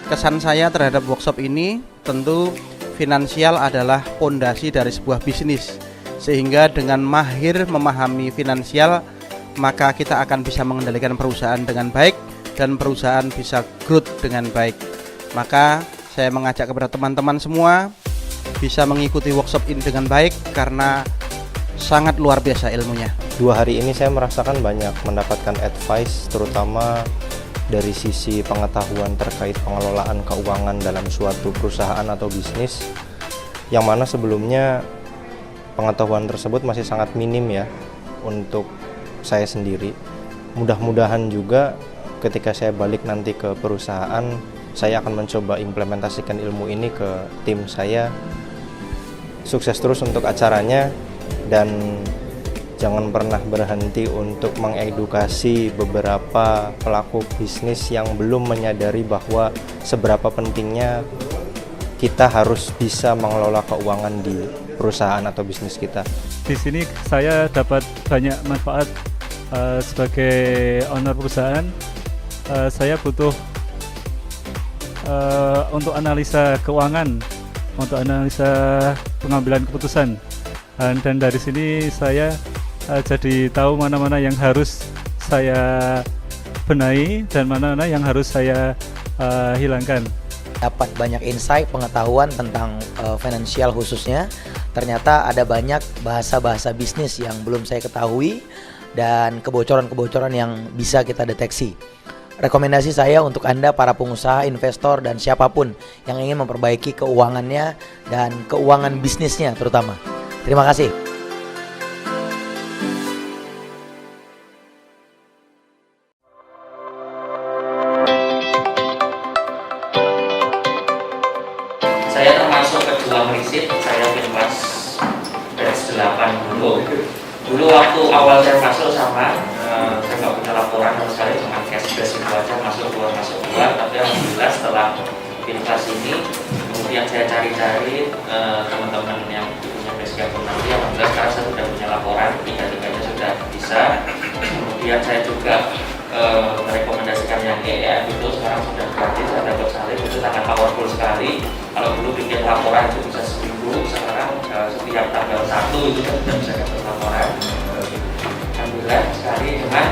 Kesan saya terhadap workshop ini, tentu finansial adalah pondasi dari sebuah bisnis. Sehingga dengan mahir memahami finansial, maka kita akan bisa mengendalikan perusahaan dengan baik dan perusahaan bisa growth dengan baik. Maka saya mengajak kepada teman-teman semua bisa mengikuti workshop ini dengan baik karena sangat luar biasa ilmunya. 2 hari ini saya merasakan banyak mendapatkan advice, terutama dari sisi pengetahuan terkait pengelolaan keuangan dalam suatu perusahaan atau bisnis, yang mana sebelumnya pengetahuan tersebut masih sangat minim ya untuk saya sendiri. Mudah-mudahan juga ketika saya balik nanti ke perusahaan, saya akan mencoba implementasikan ilmu ini ke tim saya. Sukses terus untuk acaranya, dan jangan pernah berhenti untuk mengedukasi beberapa pelaku bisnis yang belum menyadari bahwa seberapa pentingnya kita harus bisa mengelola keuangan di perusahaan atau bisnis kita. Di sini saya dapat banyak manfaat sebagai owner perusahaan. Saya butuh untuk analisa keuangan, untuk analisa pengambilan keputusan, dan dari sini saya jadi tahu mana-mana yang harus saya benahi dan mana-mana yang harus saya hilangkan. Dapat banyak insight, pengetahuan tentang finansial khususnya. Ternyata ada banyak bahasa-bahasa bisnis yang belum saya ketahui dan kebocoran-kebocoran yang bisa kita deteksi. Rekomendasi saya untuk Anda para pengusaha, investor, dan siapapun yang ingin memperbaiki keuangannya dan keuangan bisnisnya terutama. Terima kasih. Saya termasuk kedua merisit, saya Finmas batch 8 dulu. Dulu waktu awal saya masuk sama, saya nggak punya laporan sama sekali, cuma cash base itu aja, masuk keluar. Tapi alhamdulillah setelah Finmas ini, kemudian saya cari-cari teman-teman yang punya base account nanti, alhamdulillah sekarang saya sudah punya laporan, 3-tiganya sudah bisa. Kemudian saya juga merekomendasikan yang EEF itu sekarang sudah gratis, ada Coach Salim, itu sangat powerful sekali. Kalau dulu bikin laporan itu bisa seminggu, sekarang setiap tanggal 1 itu sudah bisa dapat laporan. Alhamdulillah sekali. Cuman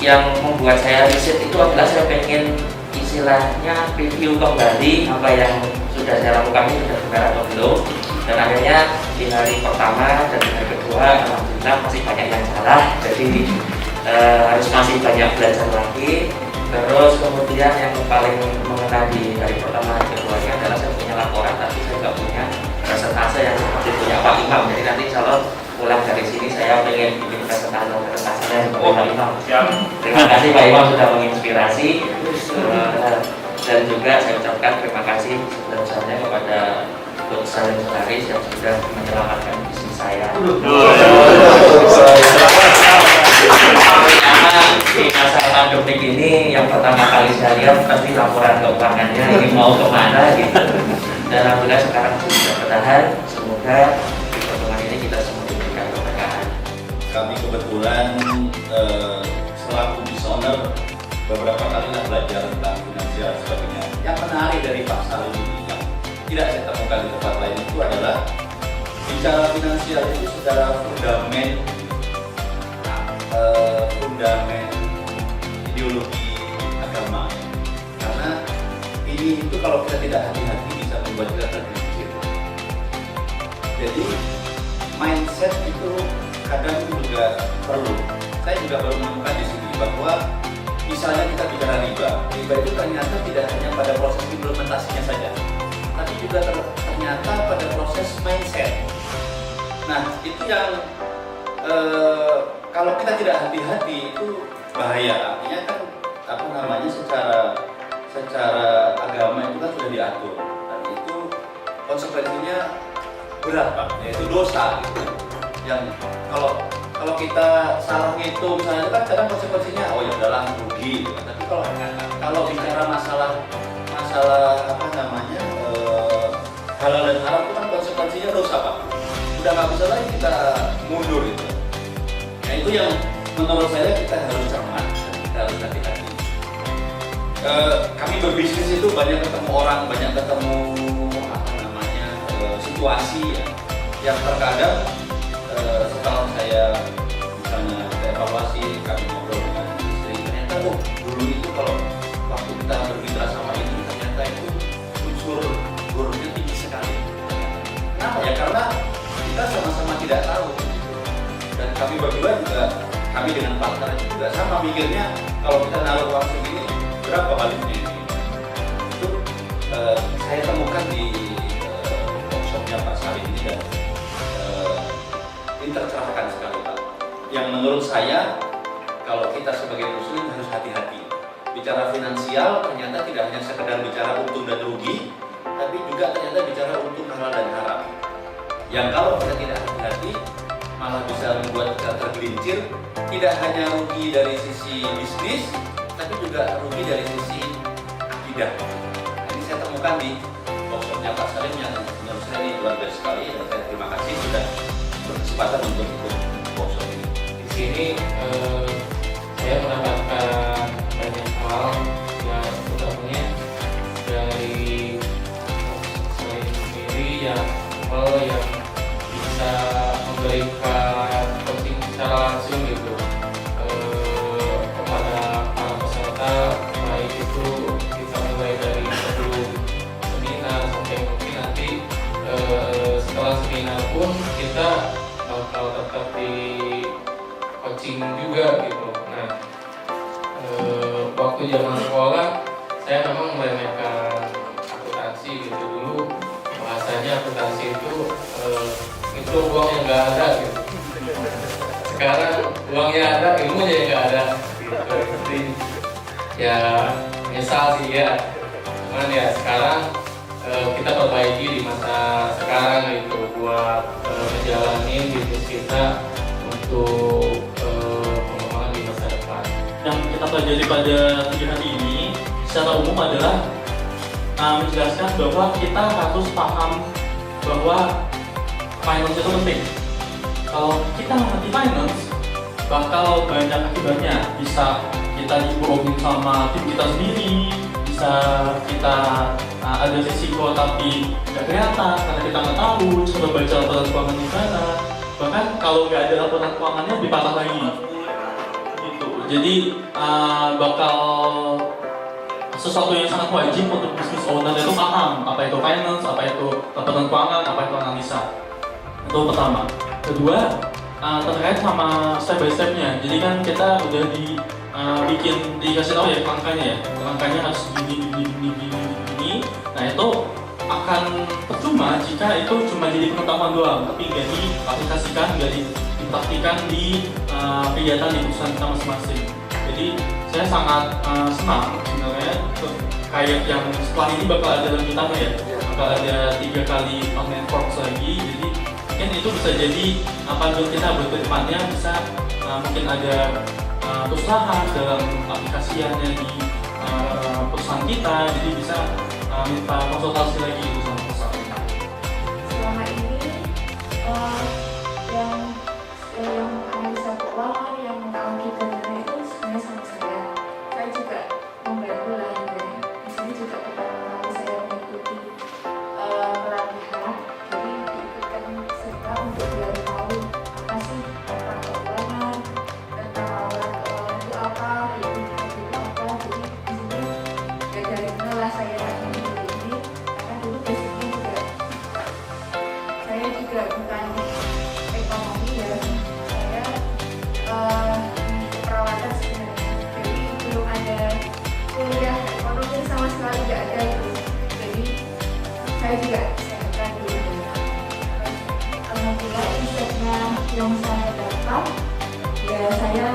yang membuat saya riset itu adalah saya pengen istilahnya review kembali apa yang sudah saya lakukan ini sudah benar atau belum. Dan akhirnya di hari pertama dan di hari kedua alhamdulillah masih banyak yang salah, jadi harus masih banyak belajar lagi. Terus kemudian yang paling mengena di hari pertama dan keduanya adalah saya punya laporan, tapi saya nggak punya presentase yang seperti punya Pak Imam. Jadi nanti kalau pulang dari sini saya pengen bikin presentasinya seperti Pak Imam. Terima kasih Pak Imam sudah menginspirasi, dan juga saya ucapkan terima kasih sebesar-besarnya kepada Coach Salim Solaris yang sudah menyelamatkan bisnis saya. Di masa pandemi ini yang pertama kali saya lihat pasti laporan keuangannya ini mau kemana gitu. Dan alhamdulillah sekarang sudah bertahan. Semoga di pertemuan ini kita semua diberikan keberkahan. Kami kebetulan selaku business owner beberapa kali belajar tentang finansial sebagainya. Yang menarik dari Pak Salim ini yang tidak saya temukan di tempat lain itu adalah bicara finansial itu secara fundament ideologi agama, karena ini itu kalau kita tidak hati-hati bisa membuat kita tergelincir. Jadi mindset itu kadang juga perlu. Saya juga baru menemukan di sini bahwa misalnya kita bicara riba itu ternyata tidak hanya pada proses implementasinya saja, tapi juga ternyata pada proses mindset. Nah itu yang kalau kita tidak hati-hati itu bahaya. Artinya kan secara agama itu kan sudah diatur, dan itu konsekuensinya berat Pak, yaitu dosa gitu. Yang kalau kita salah ngitung misalnya itu kan kadang konsekuensinya oh ya udahlah rugi gitu. Tapi kalau bicara masalah halal dan haram itu kan konsekuensinya dosa Pak. Udah nggak bisa lagi kita mundur itu. Nah itu yang menurut saya kita harus cermat, kita harus hati-hati. kami berbisnis itu banyak ketemu orang, banyak ketemu situasi ya, yang terkadang setelah saya misalnya evaluasi, kami ngobrol dengan istri, ternyata dulu itu kalau waktu kita bermitra sama ini ternyata itu unsur buruknya tinggi sekali. Kenapa ya? Karena kita sama-sama tidak tahu dan kami berdua juga, kami dengan partner juga sama mikirnya kalau kita naruh uang segini berapa baliknya ini. Itu saya temukan di workshopnya Pak Salim ini dan ini tercerahkan sekali Pak. Yang menurut saya kalau kita sebagai muslim harus hati-hati. Bicara finansial ternyata tidak hanya sekedar bicara untung dan rugi, tapi juga ternyata bicara untung halal dan haram. Yang kalau kita tidak hati-hati malah bisa membuat kita tergelincir, tidak hanya rugi dari sisi bisnis, tapi juga rugi dari sisi akidah. Nah, ini saya temukan di workshopnya Pak Salim yang menurut saya ini luar biasa sekali dan saya terima kasih sudah berkesempatan untuk ikut workshop ini. Di sini saya mendapatkan banyak hal yang utamanya dari saya sendiri yang bisa memberikan coaching secara langsung gitu kepada para peserta, baik itu kita mulai dari sebelum seminar sampai mungkin nanti setelah seminar pun kita bakal tetap di coaching juga gitu. Nah, waktu zaman sekolah saya memang meremehkan akuntansi gitu. Dulu bahasanya akuntansi itu uang yang nggak ada gitu. Sekarang uangnya ada, ilmunya yang nggak ada gitu. Jadi ya menyesal sih ya. Cuman ya sekarang kita perbaiki di masa sekarang gitu buat menjalani bisnis kita untuk pengembangan di masa depan. Yang kita pelajari pada 3 hari ini secara umum adalah menjelaskan bahwa kita harus paham bahwa finance itu penting. Kalau kita mengerti finance, bakal banyak akibatnya. Bisa kita dibohongin sama tim kita sendiri, bisa kita ada risiko tapi nggak kelihatan karena kita nggak tahu coba baca laporan keuangan di mana. Bahkan kalau nggak ada laporan keuangannya dipatah lagi. Gitu. Jadi bakal sesuatu yang sangat wajib untuk business owner itu paham apa itu finance, apa itu laporan keuangan, apa itu analisa. Itu pertama. Kedua, terkait sama step by stepnya. Jadi kan kita udah dikasih tahu ya kerangkanya harus gini. Nah itu akan percuma jika itu cuma jadi pengetahuan doang, tapi nggak diaplikasikan, nggak dipraktikan di kegiatan di perusahaan kita masing-masing. Jadi saya sangat senang sebenarnya kayak yang setelah ini bakal ada lanjutannya ya, bakal ada 3 kali online course lagi. Jadi mungkin itu bisa jadi panduan kita buat kedepannya, bisa mungkin ada perusahaan dalam aplikasiannya di perusahaan kita, jadi bisa minta konsultasi lagi sama perusahaan. Selama ini yang analisa keuangan, yang mengkaji dana itu sebenarnya sama saya. Saya juga membantu lainnya. Di sini juga pertama kali saya mengikuti pelatihan, jadi diikutkan serta untuk biar tahu apa sih tentang keuangan, tentang laporan keuangan itu apa, indikator itu apa. Jadi di sini ya dari inilah saya memilih ini, karena dulu basicnya juga saya juga bukan ekonomi ya, saya keperawatan sebenarnya. Jadi belum ada kuliah ekonomi sama sekali, nggak ada itu. Jadi saya juga kesehatan dulu. Alhamdulillah insightnya yang saya dapat, ya saya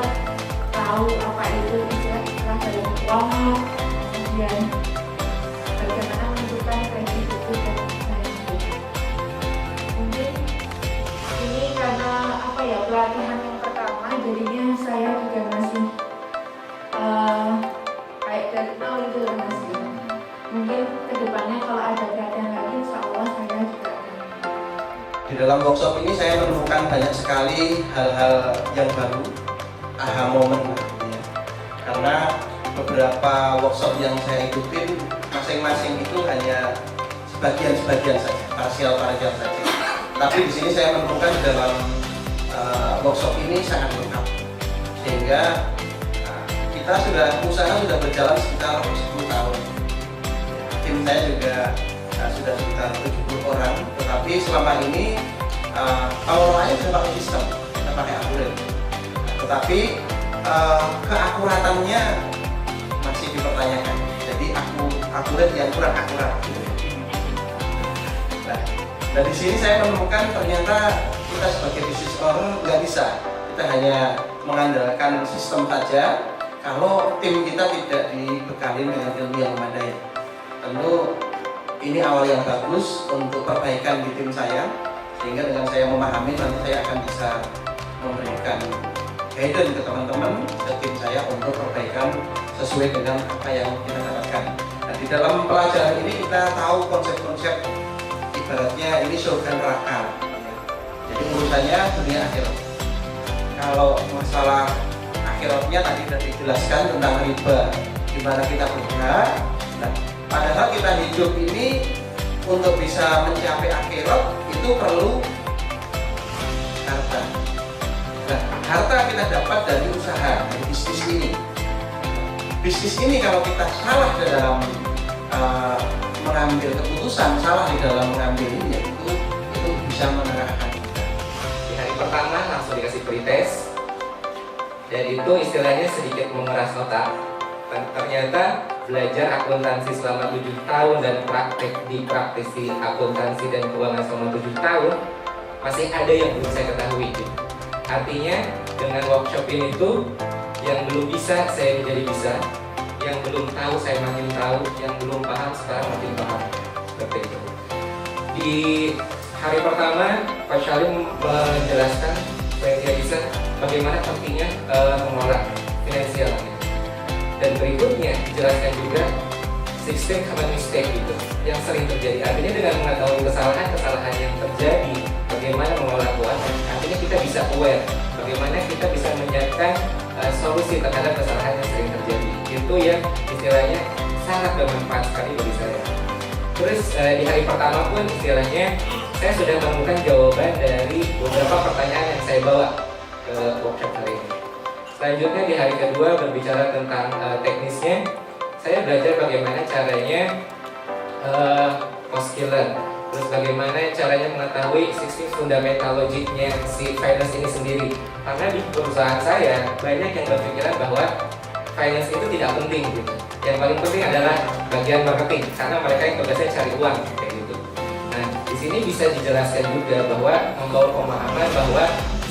tahu apa itu istilah dari keuangan, kemudian bagaimana menentukan kredit itu dan lain-lain. Mungkin ini karena apa ya, pelatihan yang pertama, jadinya saya juga masih kayak dari nol itu masih. Mungkin kedepannya kalau ada pelatihan lagi, insya Allah saya juga akan. Di dalam workshop ini saya menemukan banyak sekali hal-hal yang baru, aha moment ya. Karena beberapa beberapa workshop yang saya ikutin, masing-masing itu hanya sebagian-sebagian saja, parsial saja. Tapi di sini saya menemukan dalam workshop ini sangat lengkap, sehingga kita usaha sudah berjalan sekitar 10 tahun. Tim saya juga sudah sekitar 70 orang, tetapi selama ini pengelolaannya sudah pakai sistem, kita pakai Accurate. Tetapi keakuratannya masih dipertanyakan. Jadi Accurate yang kurang akurat. Nah, di sini saya menemukan ternyata kita sebagai business owner nggak bisa. Kita hanya mengandalkan sistem saja kalau tim kita tidak dibekali dengan ilmu yang memadai. Tentu ini awal yang bagus untuk perbaikan di tim saya, sehingga dengan saya memahami nanti saya akan bisa memberikan guidance ke teman-teman, ke tim saya untuk perbaikan sesuai dengan apa yang kita dapatkan. Nah, di dalam pelajaran ini kita tahu konsep-konsep, ibaratnya ini surga neraka. Jadi urusannya dunia akhirat. Kalau masalah akhiratnya tadi sudah dijelaskan tentang riba, gimana kita bergerak. Nah, padahal kita hidup ini untuk bisa mencapai akhirat itu perlu harta. Nah, harta kita dapat dari usaha, dari bisnis ini. Bisnis ini kalau kita salah dalam mengambil keputusan, salah di dalam mengambil ini, itu bisa menerahkan kita. Di hari pertama langsung dikasih pretest, dan itu istilahnya sedikit mengeras otak. Ternyata belajar akuntansi selama 7 tahun dan praktek di praktisi akuntansi dan keuangan selama 7 tahun masih ada yang belum saya ketahui. Artinya dengan workshop ini tuh yang belum bisa saya menjadi bisa, yang belum tahu saya makin tahu, yang belum paham sekarang makin paham. Seperti itu. Di hari pertama Pak Syalim menjelaskan supaya dia bisa bagaimana pentingnya mengelola finansial. Dan berikutnya dijelaskan juga 16 common mistake itu yang sering terjadi. Artinya dengan mengetahui kesalahan-kesalahan yang terjadi, bagaimana mengelola keuangan, artinya kita bisa aware, bagaimana kita bisa menyiapkan solusi terhadap kesalahan yang sering terjadi. Itu yang istilahnya sangat bermanfaat sekali bagi saya. Terus di hari pertama pun istilahnya saya sudah menemukan jawaban dari beberapa pertanyaan yang saya bawa ke workshop hari ini. Selanjutnya di hari kedua berbicara tentang teknisnya, saya belajar bagaimana caranya cost killer, terus bagaimana caranya mengetahui 16 fundamental logiknya si finance ini sendiri. Karena di perusahaan saya banyak yang berpikiran bahwa finance itu tidak penting gitu. Yang paling penting adalah bagian marketing, karena mereka yang tugasnya cari uang kayak gitu. Nah, di sini bisa dijelaskan juga bahwa membawa pemahaman bahwa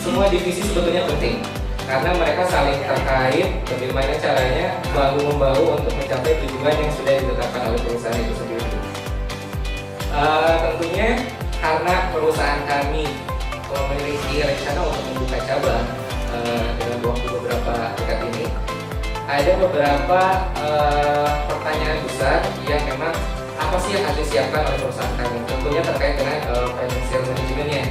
semua divisi sebetulnya penting, karena mereka saling terkait bagaimana caranya bahu-membahu untuk mencapai tujuan yang sudah ditetapkan oleh perusahaan itu sendiri. Tentunya karena perusahaan kami memiliki rencana untuk membuka cabang dalam waktu beberapa dekat ini, ada beberapa pertanyaan besar yang memang apa sih yang harus disiapkan oleh perusahaan kami, tentunya terkait dengan financial managementnya.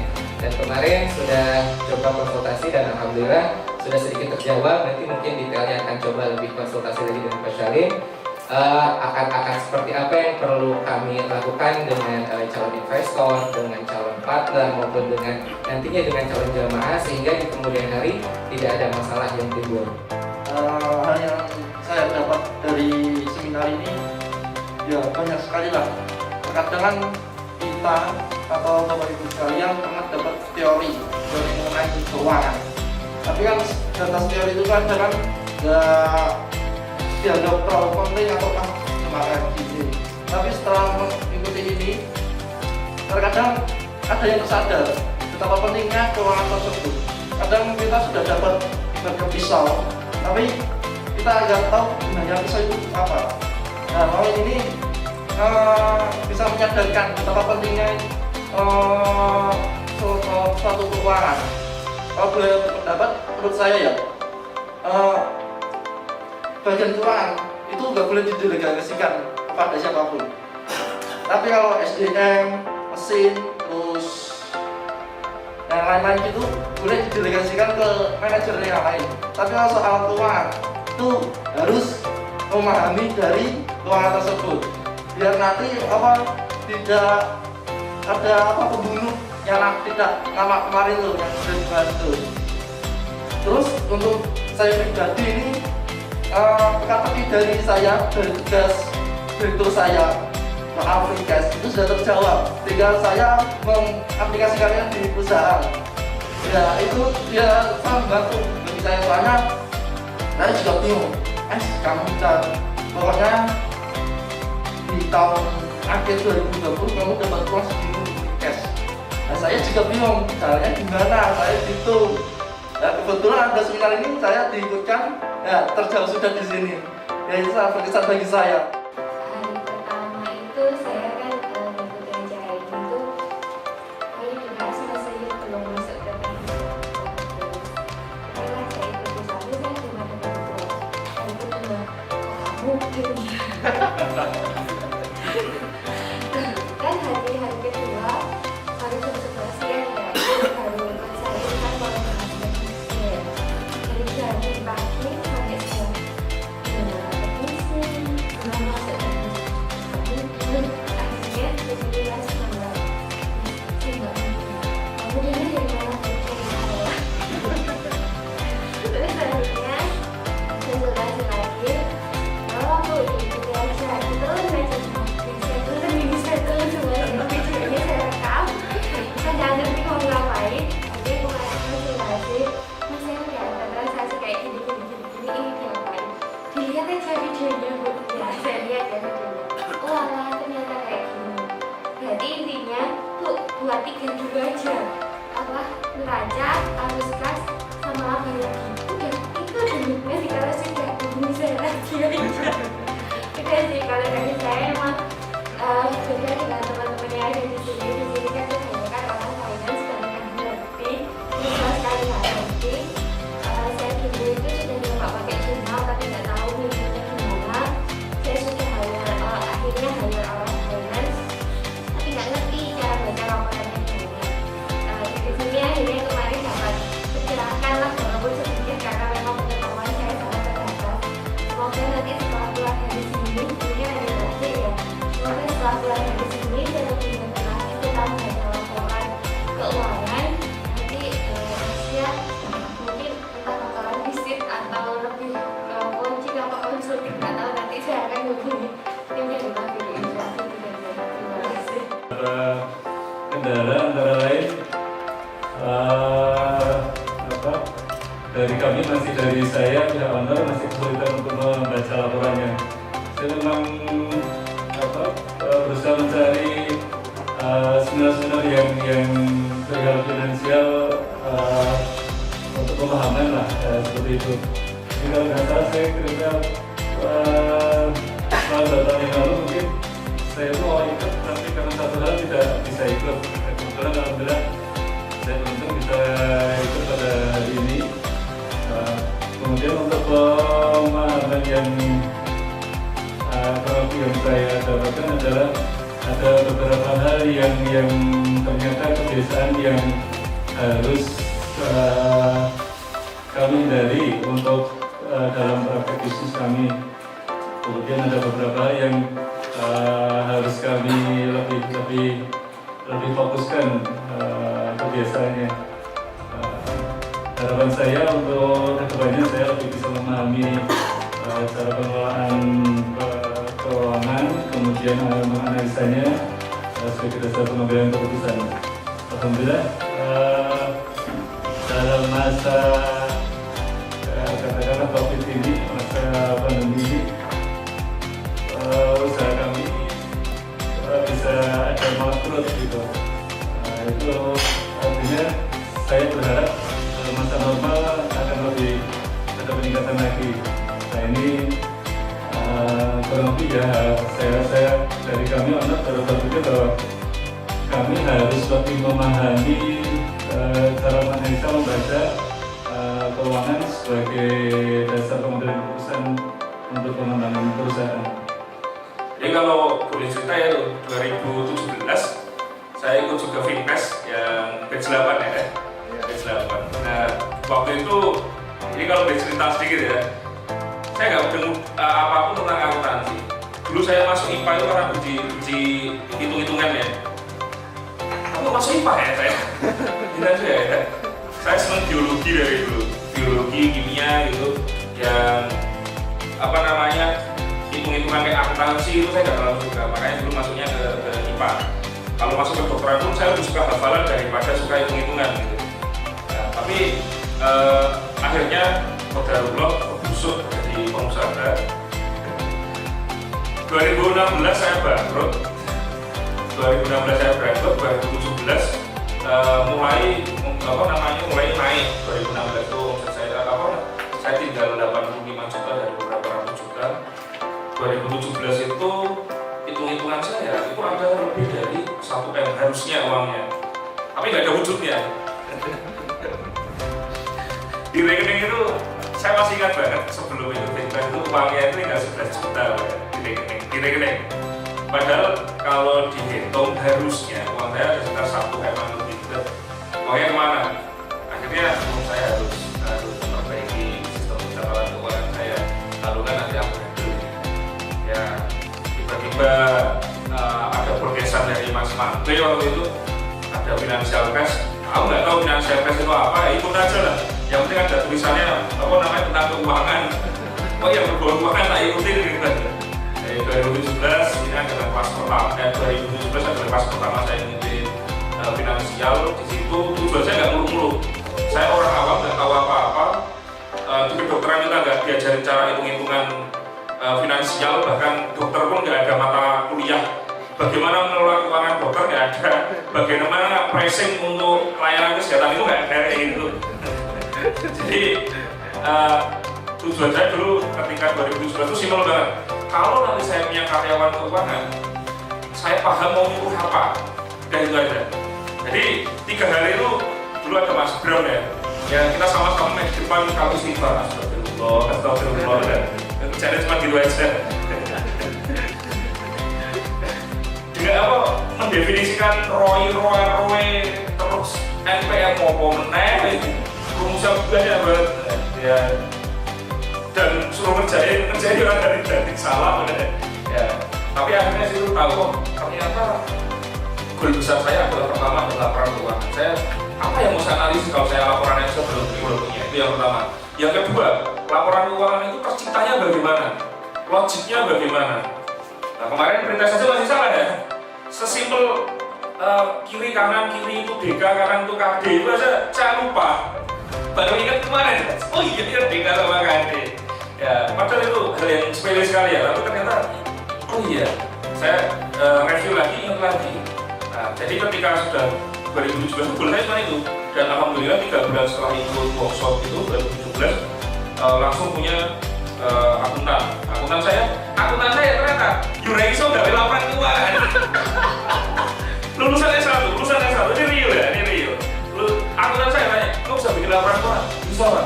Dan kemarin sudah coba konsultasi dan alhamdulillah sudah sedikit terjawab. Nanti mungkin detailnya akan coba lebih konsultasi lagi dengan Pak Syalim. Akan seperti apa yang perlu kami lakukan dengan calon investor, dengan calon partner maupun dengan nantinya dengan calon jamaah, sehingga di kemudian hari tidak ada masalah yang timbul. Hal yang saya dapat dari seminar ini ya banyak sekali lah. Terkadang kita atau Bapak Ibu sekalian pernah dapat teori mengenai keuangan, tapi kan atas teori itu kan nggak dianggap terlalu penting atau cuma kayak gini. Tapi setelah mengikuti ini, terkadang ada yang tersadar betapa pentingnya keuangan tersebut. Kadang kita sudah dapat ibarat pisau, tapi kita nggak tahu gunanya pisau itu apa. Nah, kalau ini bisa menyadarkan betapa pentingnya suatu keuangan. Kalau boleh berpendapat, menurut saya ya, bagian keuangan itu nggak boleh didelegasikan kepada siapapun. Tapi kalau SDM, mesin, terus yang lain-lain itu boleh didelegasikan ke manajer yang lain. Tapi kalau soal keuangan itu harus memahami dari keuangan tersebut, biar nanti tidak ada pembunuh yang tidak nama kemarin tuh yang sudah dibahas tuh. Terus untuk saya pribadi ini teka-teki dari saya, dari tugas direktur saya soal free cash itu sudah terjawab, tinggal saya mengaplikasikannya di perusahaan. Ya itu dia sangat membantu bagi saya, soalnya saya juga bingung. Kamu bisa pokoknya di tahun akhir 2020 kamu dapat uang segini free cash. Nah, saya juga bingung caranya gimana, saya gitu. Nah, kebetulan ada seminar ini saya diikutkan, ya terjawab sudah di sini. Ya itu sangat berkesan bagi saya. Hari pertama itu saya kan mengikuti acara ini tuh hari kedua saya belum masuk ke teknik. Setelah saya ikut di sana saya cuma dapat uang. Hari kedua mungkin kan hari kedua baru jam 11 siang ya, baru ikut saya itu kan baru siang. Jadi dari pagi sampai siang belum masuk teknik. Akhirnya jadi les tambah kemudian dari mana terus akhirnya konsultasi lagi. Kalau aku ikuti aja gitu saya tulis semua videonya saya rekam, saya jangan ngerti mau ngapain, tapi aku kasih konsultasi, mas saya udah ada transaksi kayak gini ini diapain, dilihat aja videonya Bu. Ya saya lihat ya videonya, oh alah ternyata kayak gini. Berarti intinya tuh buat 3 dulu aja, neraca, arus kas, sama apa lagi, udah itu duitnya sih. Kalau sudah bisa lagi aja udah sih. Kalau dari saya emang juga dengan teman-teman yang ada di sini kan kebanyakan orang finance banyak ngerti, susah sekali nggak ngerti. Saya dulu itu sudah nyoba pakai jurnal tapi nggak tahu mengikuti gimana. Saya sudah akhirnya hire orang finance tapi nggak ngerti cara baca laporannya gimana. Di sini akhirnya kemarin dapat pergerakan lah walaupun sedikit karena memang pengetahuan saya sangat terbatas. Semoga nanti setelah keluar dari sini, ini ada berakhir ya. Semoga setelah keluar dari sini saya lebih mengenal lagi tentang baca laporan keuangan. Nanti Asia mungkin entah bakalan visit atau lebih coaching atau konsulting, nggak tahu, nanti saya akan hubungi tim yang lebih inflasi. Terima kasih. Kendala antara lain dari kami dari saya pihak owner masih kesulitan untuk membaca laporannya. Saya memang berusaha mencari seminar-seminar yang perihal finansial untuk pemahaman lah, seperti itu. Jadi kalau nggak salah saya kira beberapa tahun yang lalu mungkin saya itu mau ikut, tapi karena satu hal tidak bisa ikut. Kebetulan alhamdulillah saya beruntung bisa ikut pada hari ini. Kemudian untuk pemahaman yang saya dapatkan adalah ada beberapa hal yang ternyata kebiasaan yang harus kami hindari untuk dalam praktek bisnis kami. Kemudian ada beberapa hal yang harus kami lebih fokuskan kebiasaannya. Harapan saya untuk kedepannya saya lebih bisa memahami cara pengelolaan keuangan, kemudian menganalisanya sebagai dasar pengambilan keputusan. Alhamdulillah dalam masa katakanlah COVID ini, masa pandemi ini, usaha kami bisa ada bangkrut gitu. Itu artinya saya berharap masa normal akan lebih ada peningkatan lagi. Nah ini kurang lebih ya saya dari kami owner baru berpikir bahwa kami harus lebih memahami cara menganalisa membaca keuangan sebagai dasar pengambilan keputusan untuk pengembangan perusahaan. Jadi kalau boleh cerita ya, 2017 saya ikut juga Finpes yang batch 8 ya, batch 8. Nah waktu itu, ini kalau boleh cerita sedikit ya, saya nggak ketemu apapun tentang dulu saya masuk IPA itu karena benci hitung-hitungan ya. Aku masuk IPA ya saya. Tidak juga ya. Saya senang biologi dari dulu, biologi, kimia gitu, yang apa namanya hitung-hitungan kayak akuntansi itu saya nggak terlalu suka, makanya dulu masuknya ke IPA. Kalau masuk ke kedokteran pun saya lebih suka hafalan daripada suka hitung-hitungan gitu. Nah, tapi akhirnya qadarullah busuk jadi pengusaha. 2016 saya bangkrut. 2016 saya bangkrut, 2017 mulai naik. 2016 itu saya tinggal 85 juta dari beberapa ratus juta. 2017 itu hitung-hitungan saya itu ada lebih dari 1 M harusnya uangnya, tapi nggak ada wujudnya. Di rekening itu saya masih ingat banget sebelum itu uangnya itu tinggal 11 juta di rekening. Padahal kalau dihitung harusnya uang saya ada sekitar 1 M lebih gitu. Uangnya kemana? Akhirnya saya harus memperbaiki sistem pencatatan keuangan saya. Lalu kan nanti aku ya tiba-tiba ada pergeseran dari Mas Mante waktu itu, ada financial cash. Aku nggak tahu financial cash itu apa, ikut aja lah. Yang penting ada tulisannya tentang keuangan. Oh ya, berbau keuangan tak ikutin gitu kan. Dari 2017 ini adalah kelas pertama. 2017 adalah kelas pertama saya ngikutin finansial. Di situ tujuan saya nggak muluk-muluk. Saya orang awam, nggak tahu apa-apa. Di kedokteran kita nggak diajarin cara hitung-hitungan finansial, bahkan dokter pun nggak ada mata kuliah bagaimana mengelola keuangan dokter, nggak ada. Bagaimana pricing untuk layanan kesehatan itu nggak ada gitu. Jadi tujuan saya dulu ketika 2017 itu simpel banget. Kalau nanti saya punya karyawan keuangan, saya paham mau nyuruh apa, dan itu aja. Jadi 3 hari itu dulu ada Mas Bram ya kita sama-sama di depan kalau istighfar, astagfirullah, dan caranya cuma gitu aja. Juga mendefinisikan ROI, terus NPM maupun meneh, rumusnya banyak banget ya. Dan suruh ngerjain orang dari salah ya. Tapi akhirnya sih tahu ternyata goal besar saya adalah laporan keuangan. Saya apa yang mau saya analisis kalau saya laporan Excel belum punya, itu yang pertama. Yang kedua, laporan keuangan itu terciptanya bagaimana, logiknya bagaimana. Nah kemarin perintah saja masih salah ya. Sesimpel kiri kanan, kiri itu DK, kanan itu KD, itu aja saya lupa. Baru ingat kemarin, oh iya DK sama KD. Ya, padahal itu hal yang sepele sekali ya, tapi ternyata oh iya, saya review lagi, ingat lagi. Nah, jadi ketika sudah 2017 bulan saya cuma itu, dan alhamdulillah 3 bulan setelah ikut workshop itu 2017 langsung punya akuntan saya ternyata Yuraiso dari laporan keuangan. lulusan S1, ini real ya, ini real. Akuntan saya tanya, kamu bisa bikin laporan keuangan? Bisa Pak.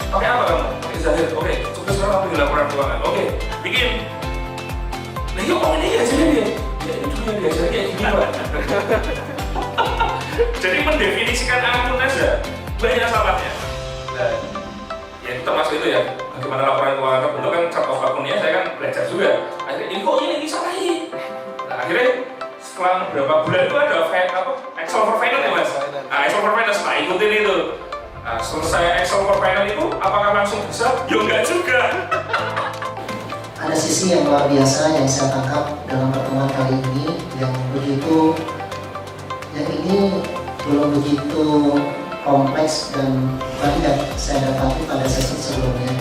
Pakai apa kamu? Pakai Zahir. Oke, coba sekarang bikin laporan keuangan. Oke, bikin. Nah yuk, ini diajarin dia. Ya ini juga diajarin kayak gini Pak. Jadi mendefinisikan akun aja banyak salahnya. Nah, ya termasuk itu ya, bagaimana laporan keuangan terbentuk kan chart of akunnya saya kan belajar juga. Akhirnya ini kok ini salahin. Nah akhirnya setelah beberapa bulan itu ada Excel for Finance ya Mas. Nah Excel for Finance, tak ikutin itu. Nah selesai Excel for Finance itu apakah langsung bisa? Ya enggak juga. Ada sisi yang luar biasa yang saya tangkap dalam pertemuan kali ini, yang ini belum begitu kompleks dan banyak saya dapati pada sesi sebelumnya.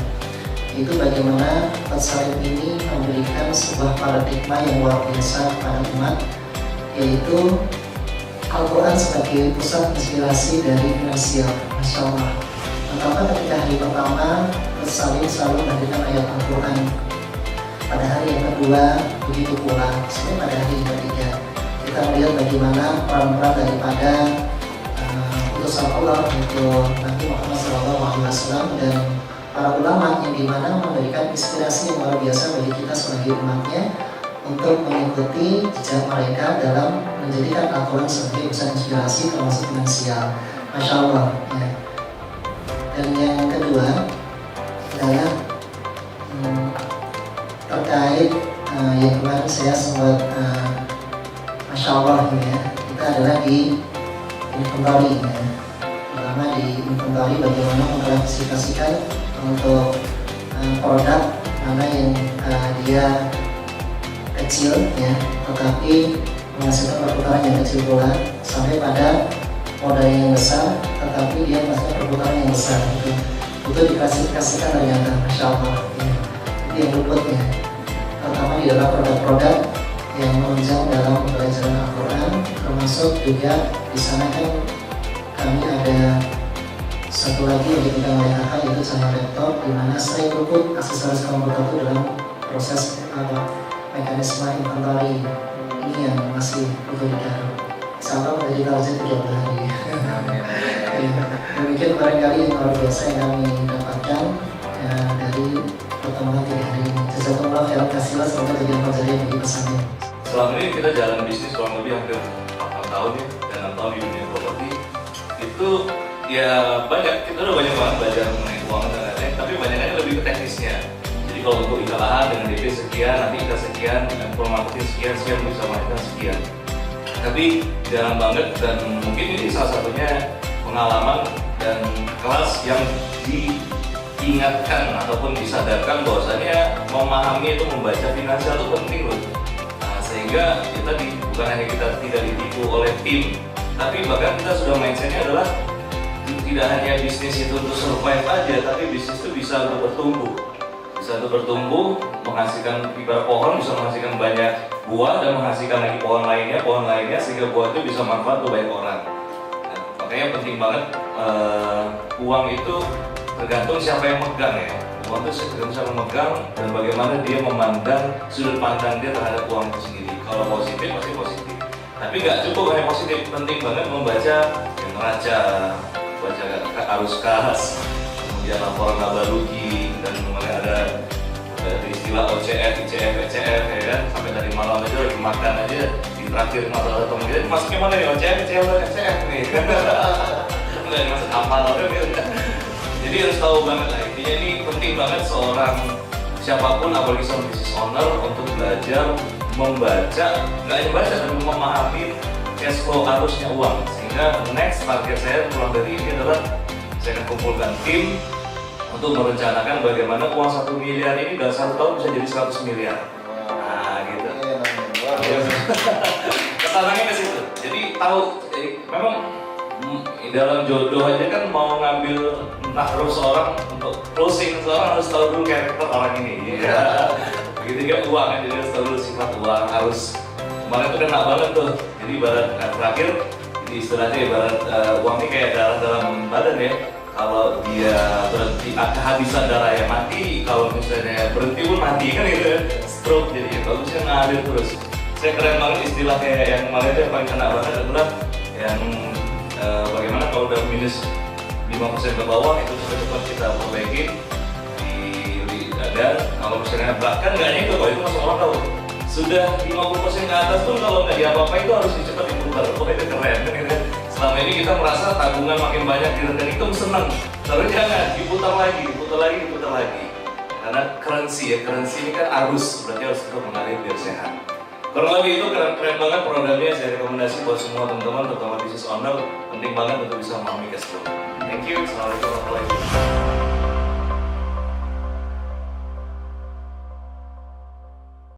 Itu bagaimana Salim ini memberikan sebuah paradigma yang luar biasa pada umat, yaitu Al-Quran sebagai pusat inspirasi dari finansial. Masya Allah. Maka ketika hari pertama Salim selalu menghadirkan ayat Al-Quran. Pada hari yang kedua begitu pula. Sebenarnya pada hari yang ketiga kita melihat bagaimana peran-peran daripada utusan Allah yaitu Nabi Muhammad SAW dan para ulama yang dimana memberikan inspirasi yang luar biasa bagi kita sebagai umatnya untuk mengikuti jejak mereka dalam menjadikan Al-Quran sebagai pusat inspirasi termasuk finansial. Masya Allah ya. Dan yang kedua adalah terkait yang kemarin saya sempat Masya Allah ya, kita adalah di inventory ya. Pertama di inventory bagaimana mengklasifikasikan untuk produk mana yang dia kecil ya, tetapi menghasilkan perputaran yang kecil pula, sampai pada modal yang besar tetapi dia menghasilkan perputaran yang besar gitu. Itu diklasifikasikan ternyata Masya Allah ya. Itu yang luput ya, terutama di dalam produk-produk yang menunjang dalam pelajaran Al-Quran, termasuk juga di sana kan kami ada satu lagi yang dipegang oleh kakak, yaitu cahaya laptop, di mana saya luput aksesoris komputer itu dalam proses mekanisme inventory ini yang masih butuh digarap. Insyaallah menjadi target 3 bulan lagi. Demikian barangkali yang luar biasa yang kami dapatkan dari pertemuan 3 hari ini. Jazakumullah khairan katsiran, semoga jadi amal jariah bagi pesantren. Selama ini kita jalan bisnis kurang lebih hampir 8 tahun ya, dan 6 tahun di dunia properti. Itu ya banyak, kita udah banyak banget belajar mengenai keuangan dan lain-lain, tapi banyaknya lebih ke teknisnya. Jadi kalau untuk ikat lahan dengan DP sekian, nanti ikat sekian, dan marketing sekian bisa mainkan sekian. Tapi jarang banget, dan mungkin ini salah satunya pengalaman dan kelas yang diingatkan ataupun disadarkan bahwasanya memahami itu membaca finansial itu penting loh. Nah, sehingga kita bukan hanya kita tidak ditipu oleh tim, tapi bahkan kita sudah mindsetnya adalah tidak hanya bisnis itu untuk survive aja, tapi bisnis itu bisa untuk bertumbuh. Bisa untuk bertumbuh, menghasilkan ibarat pohon bisa menghasilkan banyak buah dan menghasilkan lagi pohon lainnya sehingga buah itu bisa manfaat untuk banyak orang. Nah, makanya penting banget uang itu tergantung siapa yang megang ya. Uang itu tergantung siapa yang megang dan bagaimana dia memandang sudut pandang dia terhadap uang itu sendiri. Kalau positif pasti positif. Tapi nggak cukup hanya positif, penting banget membaca neraca, baca arus kas, kemudian laporan laba rugi, dan kemudian ada istilah OCF, ICF, ECF ya kan. Sampai tadi malam aja lagi makan aja di terakhir masalah kemudian masuknya mana nih OCF, ICF, ECF nih. Nggak masuk kapal gitu. Jadi harus tahu banget lah, intinya ini penting banget seorang siapapun apalagi seorang business owner untuk belajar membaca, nggak hanya baca tapi memahami cash flow arusnya uang. Sehingga next target saya pulang dari ini adalah saya akan kumpulkan tim untuk merencanakan bagaimana uang 1 miliar ini dalam 1 tahun bisa jadi 100 miliar. Nah gitu. Kesananya ke situ. Jadi tahu, memang dalam jodoh aja kan mau ngambil naruh seorang untuk closing seorang harus tahu dulu karakter orang ini. Ya. Begitu juga uang kan, jadi harus tahu dulu sifat uang, harus kemarin itu kena banget tuh. Jadi ibarat terakhir, jadi istilahnya ibarat uang ini kayak darah dalam badan ya. Kalau dia berhenti kehabisan darah ya mati, kalau misalnya berhenti pun mati kan gitu, stroke. Jadi bagusnya ngalir terus. Saya keren banget istilah kayak yang kemarin itu yang paling kena banget adalah yang bagaimana kalau udah minus 5% ke bawah itu cepat-cepat kita perbaiki dan kalau misalnya bahkan nggak hanya itu, kalau itu masuk orang tahu sudah 50% ke atas pun kalau nggak diapa-apa itu harus cepat diputar. Pokoknya itu keren kan gitu. Selama ini kita merasa tabungan makin banyak di rekening itu seneng, tapi jangan diputar lagi, karena currency ya, currency ini kan arus, berarti harus tetap mengalir biar sehat. Kurang lebih itu keren banget programnya, saya rekomendasi buat semua teman-teman, terutama business owner, penting banget untuk bisa memahami cash flow. Thank you, assalamualaikum warahmatullahi wabarakatuh.